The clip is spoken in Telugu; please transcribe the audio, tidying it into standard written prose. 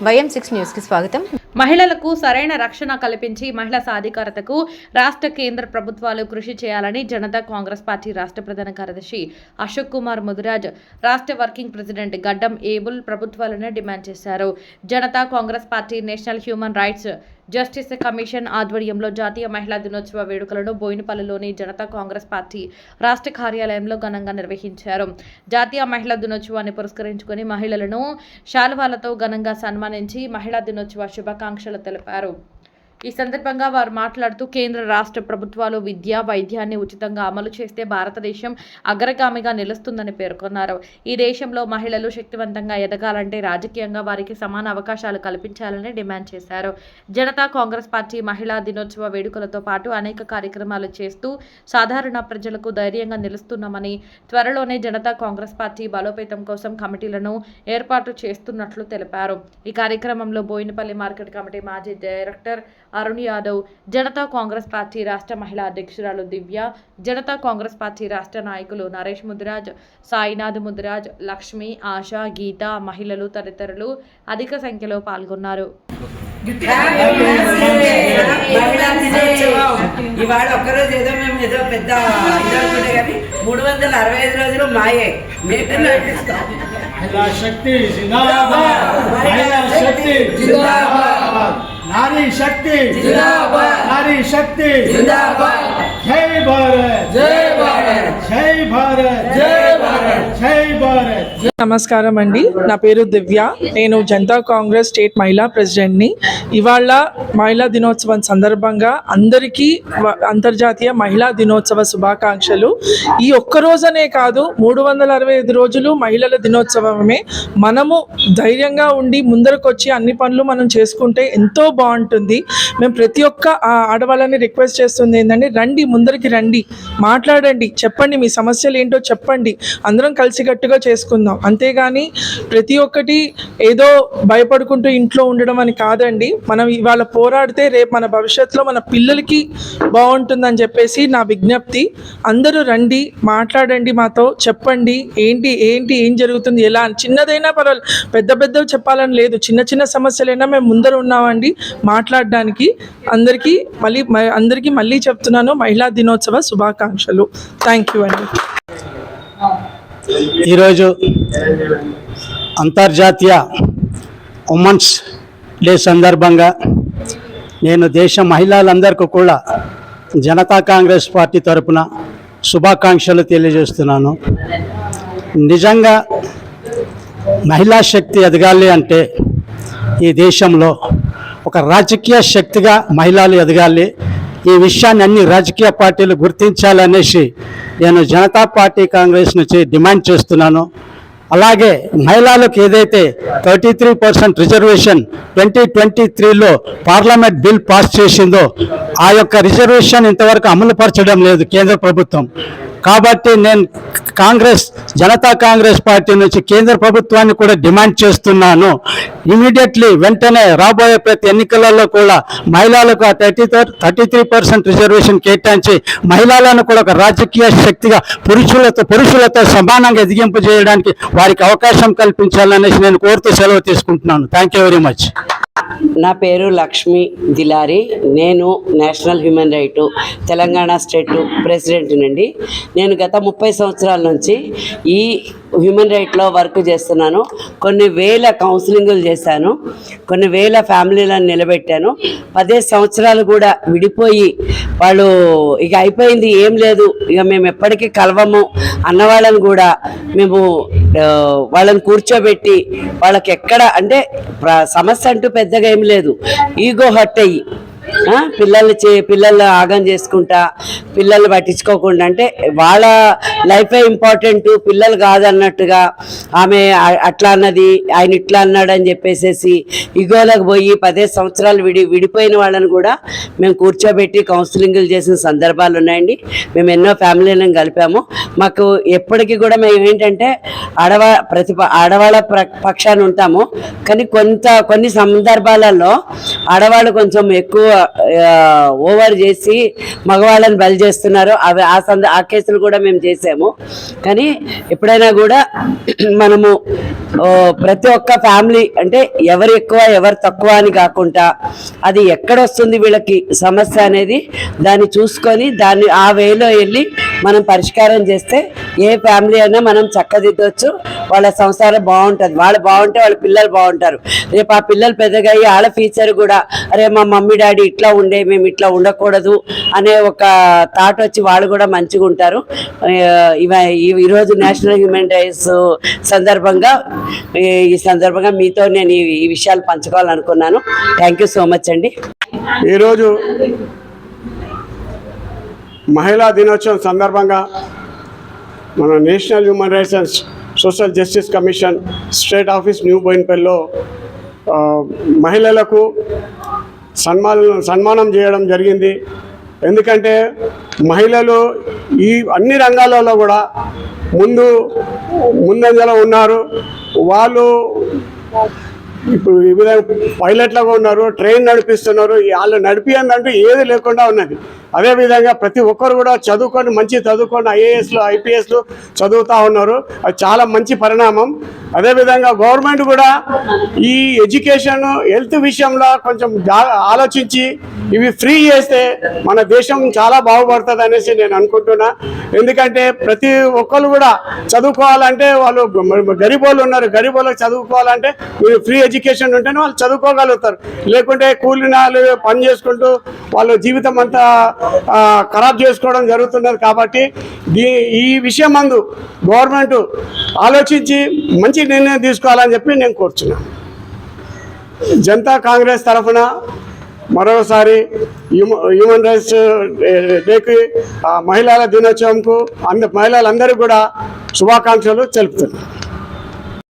YM6 న్యూస్ కి స్వాగతం. మహిళలకు సరైన రక్షణ కల్పించి మహిళా సాధికారతకు రాష్ట్ర కేంద్ర ప్రభుత్వాలు కృషి చేయాలని జనతా కాంగ్రెస్ పార్టీ రాష్ట్ర ప్రధాన కార్యదర్శి అశోక్ కుమార్ ముదిరాజ్, రాష్ట్ర వర్కింగ్ ప్రెసిడెంట్ గడ్డం ఏబుల్ ప్రభుత్వాలను డిమాండ్ చేశారు. Janata Congress party national human rights justice commission ఆధ్వర్యంలో జాతీయ మహిళా దినోత్సవ వేడుకలను బోయినపల్లిలోని జనతా కాంగ్రెస్ పార్టీ రాష్ట్ర కార్యాలయంలో ఘనంగా నిర్వహించారు. జాతీయ మహిళా దినోత్సవాన్ని పురస్కరించుకుని మహిళలను శాలువాలతో ఘనంగా సన్మానించి మహిళా దినోత్సవ శుభాకాంక్షలు తెలిపారు. ఈ సందర్భంగా వారు మాట్లాడుతూ కేంద్ర రాష్ట్ర ప్రభుత్వాలు విద్య, వైద్యాన్ని ఉచితంగా అమలు చేస్తే భారతదేశం అగ్రగామిగా నిలుస్తుందని పేర్కొన్నారు. ఈ దేశంలో మహిళలు శక్తివంతంగా ఎదగాలంటే రాజకీయంగా వారికి సమాన అవకాశాలు కల్పించాలని డిమాండ్ చేశారు. జనతా కాంగ్రెస్ పార్టీ మహిళా దినోత్సవ వేడుకలతో పాటు అనేక కార్యక్రమాలు చేస్తూ సాధారణ ప్రజలకు ధైర్యంగా నిలుస్తున్నామని, త్వరలోనే జనతా కాంగ్రెస్ పార్టీ బలోపేతం కోసం కమిటీలను ఏర్పాటు చేస్తున్నట్లు తెలిపారు. ఈ కార్యక్రమంలో బోయినపల్లి మార్కెట్ కమిటీ మాజీ డైరెక్టర్ అరుణ్ యాదవ్, జనతా కాంగ్రెస్ పార్టీ రాష్ట్ర మహిళా అధ్యక్షురాలు దివ్య, జనతా కాంగ్రెస్ పార్టీ రాష్ట్ర నాయకులు నరేష్ ముదిరాజ్, సాయినాథ్ ముదిరాజ్, లక్ష్మి, ఆశ, గీత, మహిళలు తదితరులు అధిక సంఖ్యలో పాల్గొన్నారు. ఇవాళ ఒక్కరోజు ఏదో మేము ఏదో పెద్ద ఇదవుతుండే కానీ 365 రోజులు మాయే. శక్తి नारी शक्ति जिंदाबाद, नारी शक्ति जिंदाबाद, जय भारत, जय भारत, जय भारत, जय भारत, जय भारत. నమస్కారం అండి, నా పేరు దివ్య. నేను జనతా కాంగ్రెస్ స్టేట్ మహిళా ప్రెసిడెంట్ని. ఇవాళ మహిళా దినోత్సవం సందర్భంగా అందరికీ అంతర్జాతీయ మహిళా దినోత్సవ శుభాకాంక్షలు. ఈ ఒక్కరోజనే కాదు, 365 రోజులు మహిళల దినోత్సవమే. మనము ధైర్యంగా ఉండి ముందరకొచ్చి అన్ని పనులు మనం చేసుకుంటే ఎంతో బాగుంటుంది. మేము ప్రతి ఒక్క ఆడవాళ్ళని రిక్వెస్ట్ చేస్తుంది ఏంటంటే, రండి, ముందరికి రండి, మాట్లాడండి, చెప్పండి, మీ సమస్యలు ఏంటో చెప్పండి, అందరం కలిసికట్టుగా చేసుకుందాం. అంతేగాని ప్రతి ఒక్కటి ఏదో భయపడుకుంటూ ఇంట్లో ఉండడం అని కాదండి. మనం ఇవాళ పోరాడితే రేపు మన భవిష్యత్తులో మన పిల్లలకి బాగుంటుందని చెప్పేసి నా విజ్ఞప్తి. అందరూ రండి, మాట్లాడండి, మాతో చెప్పండి, ఏం జరుగుతుంది, ఎలా. చిన్నదైనా పర్వాలేదు, పెద్దవి చెప్పాలని లేదు, చిన్న చిన్న సమస్యలైనా మేము ముందర ఉన్నామండి మాట్లాడడానికి. అందరికీ మళ్ళీ చెప్తున్నాను, మహిళా దినోత్సవ శుభాకాంక్షలు. థ్యాంక్ యూ అండి. ఈరోజు అంతర్జాతీయ ఉమెన్స్ డే సందర్భంగా నేను దేశ మహిళలందరికీ కూడా జనతా కాంగ్రెస్ పార్టీ తరపున శుభాకాంక్షలు తెలియజేస్తున్నాను. నిజంగా మహిళా శక్తి ఎదగాలి అంటే ఈ దేశంలో ఒక రాజకీయ శక్తిగా మహిళలు ఎదగాలి. ఈ విషయాన్ని అన్ని రాజకీయ పార్టీలు గుర్తించాలనేసి నేను జనతా పార్టీ కాంగ్రెస్ నుంచి డిమాండ్ చేస్తున్నాను. అలాగే మహిళలకు ఏదైతే 33% రిజర్వేషన్ 2023లో పార్లమెంట్ బిల్ పాస్ చేసిందో ఆ యొక్క రిజర్వేషన్ ఇంతవరకు అమలుపరచడం లేదు కేంద్ర ప్రభుత్వం. కాబట్టి నేను జనతా కాంగ్రెస్ పార్టీ నుంచి కేంద్ర ప్రభుత్వాన్ని కూడా డిమాండ్ చేస్తున్నాను. ఇమీడియట్లీ వెంటనే రాబోయే ప్రతి ఎన్నికలలో కూడా మహిళలకు 33% రిజర్వేషన్ కేటాయించి మహిళలను కూడా ఒక రాజకీయ శక్తిగా పురుషులతో సమానంగా ఎదిగింపజేయడానికి వారికి అవకాశం కల్పించాలనేసి నేను కోరుతూ సెలవు తీసుకుంటున్నాను. Thank you very much. నా పేరు లక్ష్మి దిలారి. నేను national human right Telangana state president నుండి. నేను గత 30 సంవత్సరాల నుంచి ఈ హ్యూమన్ రైట్లో వర్క్ చేస్తున్నాను. కొన్ని వేల కౌన్సిలింగులు చేశాను, కొన్ని వేల ఫ్యామిలీలను నిలబెట్టాను. 15 సంవత్సరాలు కూడా విడిపోయి వాళ్ళు ఇక అయిపోయింది, ఏం లేదు, ఇక మేము ఎప్పటికీ కలవము అన్నవాళ్ళని కూడా మేము వాళ్ళని కూర్చోబెట్టి వాళ్ళకి ఎక్కడ అంటే సమస్య అంటూ పెద్దగా ఏం లేదు, ఈగో హర్ట్ అయ్యి పిల్లలు ఆగం చేసుకుంటా, పిల్లలు పట్టించుకోకుండా, అంటే వాళ్ళ లైఫే ఇంపార్టెంట్, పిల్లలు కాదన్నట్టుగా ఆమె అట్లా అన్నది, ఆయన ఇట్లా అన్నాడు అని చెప్పేసి ఇగోలకు పోయి 15 సంవత్సరాలు విడిపోయిన వాళ్ళని కూడా మేము కూర్చోబెట్టి కౌన్సిలింగ్లు చేసిన సందర్భాలు ఉన్నాయండి. మేము ఎన్నో ఫ్యామిలీలను కలిపాము. మాకు ఎప్పటికీ కూడా మేము ఏంటంటే ఆడవాళ్ళ పక్షాన్ని ఉంటాము, కానీ కొన్ని సందర్భాలలో ఆడవాళ్ళు కొంచెం ఎక్కువ ఓవర్ చేసి మగవాళ్ళని బలి చేస్తున్నారు. అవి ఆ కేసులు కూడా మేము చేసాము. కానీ ఎప్పుడైనా కూడా మనము ప్రతి ఒక్క ఫ్యామిలీ అంటే ఎవరు ఎక్కువ ఎవరు తక్కువ అని కాకుండా అది ఎక్కడొస్తుంది వీళ్ళకి సమస్య అనేది దాన్ని చూసుకొని దాన్ని ఆ వేలో వెళ్ళి మనం పరిష్కారం చేస్తే ఏ ఫ్యామిలీ అయినా మనం చక్కదిద్దొచ్చు. వాళ్ళ సంసారం బాగుంటుంది. వాళ్ళు బాగుంటే వాళ్ళ పిల్లలు బాగుంటారు. రేపు ఆ పిల్లలు పెద్దగా అయ్యి వాళ్ళ ఫ్యూచర్ కూడా అరే మా మమ్మీ డాడీ ఇట్లా ఉండే మేము ఇట్లా ఉండకూడదు అనే ఒక థాట్ వచ్చి వాళ్ళు కూడా మంచిగా ఉంటారు. ఈరోజు నేషనల్ హ్యూమన్ రైట్స్ సందర్భంగా మీతో నేను ఈ విషయాలు పంచుకోవాలనుకున్నాను. థ్యాంక్ యూ సో మచ్ అండి. ఈరోజు మహిళా దినోత్సవం సందర్భంగా మన national human rights and social justice commission state office new బోయిన్పల్లిలో మహిళలకు సన్మానం చేయడం జరిగింది. ఎందుకంటే మహిళలు ఈ అన్ని రంగాలలో కూడా ముందంజలో ఉన్నారు. వాళ్ళు ఇప్పుడు ఈ విధంగా పైలట్లుగా ఉన్నారు, ట్రైన్ నడిపిస్తున్నారు. వాళ్ళు నడిపియందంటూ ఏది లేకుండా ఉన్నది. అదేవిధంగా ప్రతి ఒక్కరు కూడా చదువుకొని మంచి చదువుకొని ఐఏఎస్లు ఐపీఎస్లు చదువుతూ ఉన్నారు. అది చాలా మంచి పరిణామం. అదేవిధంగా గవర్నమెంట్ కూడా ఈ ఎడ్యుకేషన్ హెల్త్ విషయంలో కొంచెం ఆలోచించి ఇవి ఫ్రీ చేస్తే మన దేశం చాలా బాగుపడుతుంది అనేసి నేను అనుకుంటున్నా. ఎందుకంటే ప్రతి ఒక్కరు కూడా చదువుకోవాలంటే వాళ్ళు గరీబోళ్ళు ఉన్నారు. గరీబోళ్ళకి చదువుకోవాలంటే ఫ్రీ ఎడ్యుకేషన్ ఉంటేనే వాళ్ళు చదువుకోగలుగుతారు. లేకుంటే కూలినాలు పని చేసుకుంటూ వాళ్ళ జీవితం అంతా ఖరాబ్ చేసుకోవడం జరుగుతున్నది. కాబట్టి ఈ విషయం మందు గవర్నమెంట్ ఆలోచించి మంచి నిర్ణయం తీసుకోవాలని చెప్పి నేను కోరుచున్నాను. జనతా కాంగ్రెస్ తరఫున మరోసారి హ్యూమన్ రైట్స్ డేకి మహిళల దినోత్సవంకు మహిళలందరూ కూడా శుభాకాంక్షలు తెలుపుతున్నాను.